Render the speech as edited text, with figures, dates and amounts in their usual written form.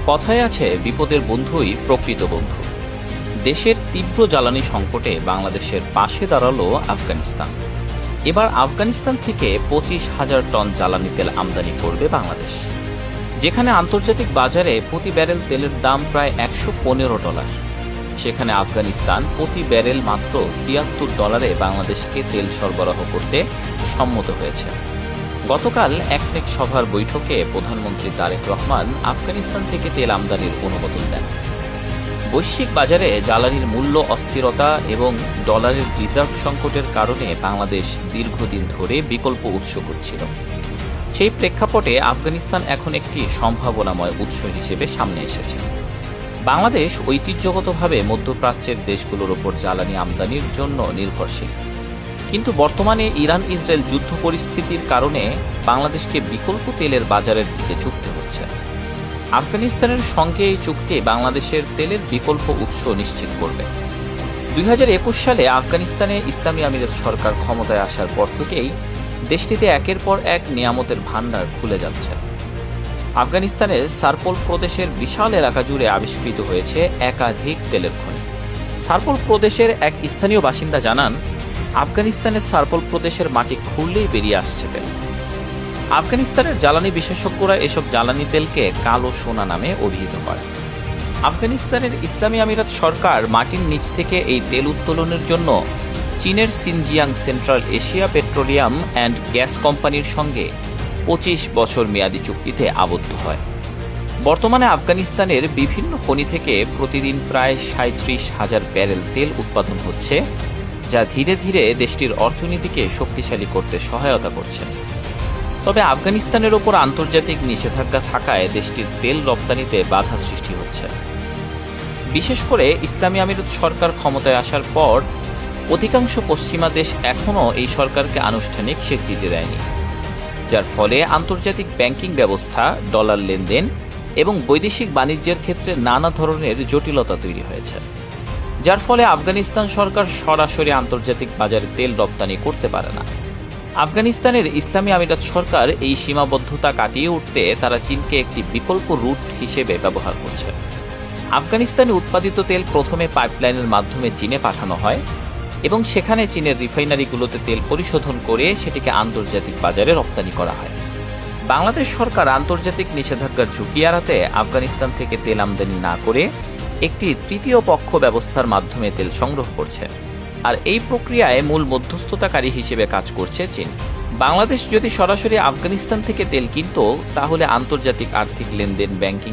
কথায় আছে, বিপদের বন্ধুই প্রকৃত বন্ধু। দেশের তীব্র জ্বালানি সংকটে বাংলাদেশের পাশে দাঁড়ালো আফগানিস্তান। এবার আফগানিস্তান থেকে 25,000 টন জ্বালানি তেল আমদানি করবে বাংলাদেশ, যেখানে আন্তর্জাতিক বাজারে প্রতি ব্যারেল তেলের দাম প্রায় $115। সেখানে আফগানিস্তান প্রতি ব্যারেল মাত্র $73 বাংলাদেশকে তেল সরবরাহ করতে সম্মত হয়েছে। গতকাল একনেক সভার বৈঠকে প্রধানমন্ত্রী তারেক রহমান আফগানিস্তান থেকে তেল আমদানির অনুমোদন দেন। বৈশ্বিক বাজারে জ্বালানির মূল্য অস্থিরতা এবং ডলারের রিজার্ভ সংকটের কারণে বাংলাদেশ দীর্ঘদিন ধরে বিকল্প উৎস খুঁজছিল। সেই প্রেক্ষাপটে আফগানিস্তান এখন একটি সম্ভাবনাময় উৎস হিসেবে সামনে এসেছে। বাংলাদেশ ঐতিহ্যগতভাবে মধ্যপ্রাচ্যের দেশগুলোর ওপর জ্বালানি আমদানির জন্য নির্ভরশীল, কিন্তু বর্তমানে ইরান ইসরায়েল যুদ্ধ পরিস্থিতির কারণে বাংলাদেশকে বিকল্প তেলের বাজারের দিকে ঝুঁকতে হচ্ছে। আফগানিস্তানের সঙ্গে এই চুক্তি বাংলাদেশের তেলের বিকল্প উৎস নিশ্চিত করবে। 2021 সালে আফগানিস্তানে ইসলামী আমিরাত সরকার ক্ষমতায় আসার পর থেকেই দেশটিতে একের পর এক নিয়ামতের ভান্ডার খুলে যাচ্ছে। আফগানিস্তানের সারপল প্রদেশের বিশাল এলাকা জুড়ে আবিষ্কৃত হয়েছে একাধিক তেলের খনি। সারপল প্রদেশের এক স্থানীয় বাসিন্দা জানান, আফগানিস্তানের সারপল প্রদেশের মাটি খুঁড়লেই বেরিয়ে আসছে তেল। আফগানিস্তানের জ্বালানি বিশেষজ্ঞরা এসব জ্বালানি তেলকে কালো সোনা নামে অভিহিত করে। আফগানিস্তানের ইসলামী আমিরাত সরকার মাটির নিচ থেকে এই তেল উত্তোলনের জন্য চীনের Xinjiang central Asia petroleum and gas কোম্পানির সঙ্গে 25 বছর মেয়াদী চুক্তিতে আবদ্ধ হয়। বর্তমানে আফগানিস্তানের বিভিন্ন খনি থেকে প্রতিদিন প্রায় 37,000 ব্যারেল তেল উৎপাদন হচ্ছে, যা ধীরে ধীরে দেশটির অর্থনীতিকে শক্তিশালী করতে সহায়তা করছে। তবে আফগানিস্তানের ওপর আন্তর্জাতিক নিষেধাজ্ঞা থাকায় দেশটির তেল রপ্তানিতে বাধা সৃষ্টি হচ্ছে। বিশেষ করে ইসলামী আমিরাত সরকার ক্ষমতায় আসার পর অধিকাংশ পশ্চিমা দেশ এখনও এই সরকারকে আনুষ্ঠানিক স্বীকৃতি দেয়নি, যার ফলে আন্তর্জাতিক ব্যাংকিং ব্যবস্থা, ডলার লেনদেন এবং বৈদেশিক বাণিজ্যের ক্ষেত্রে নানা ধরনের জটিলতা তৈরি হয়েছে, যার ফলে আফগানিস্তান সরকার সরাসরি আন্তর্জাতিক বাজারে তেল রপ্তানি করতে পারে না। আফগানিস্তানের ইসলামী আমিরাত সরকার এই সীমাবদ্ধতা কাটিয়ে উঠতে তারা চীনকে একটি বিকল্প রুট হিসেবে ব্যবহার করছে। আফগানিস্তানে উৎপাদিত তেল প্রথমে পাইপলাইনের মাধ্যমে চীনে পাঠানো হয় এবং সেখানে চীনের রিফাইনারিগুলোতে তেল পরিশোধন করে সেটিকে আন্তর্জাতিক বাজারে রপ্তানি করা হয়। বাংলাদেশ সরকার আন্তর্জাতিক নিষেধাজ্ঞার ঝুঁকি এড়াতে আফগানিস্তান থেকে তেল আমদানি না করে একটি তৃতীয় পক্ষ ব্যবস্থার মাধ্যমে তেল সংগ্রহ করছে, আর এই প্রক্রিয়ায় মূল মধ্যস্থতাকারী হিসেবে কাজ করছে চীন। বাংলাদেশ যদি সরাসরি আফগানিস্তান থেকে তেল কিনত, তাহলে আন্তর্জাতিক আর্থিক লেনদেন, ব্যাংকিং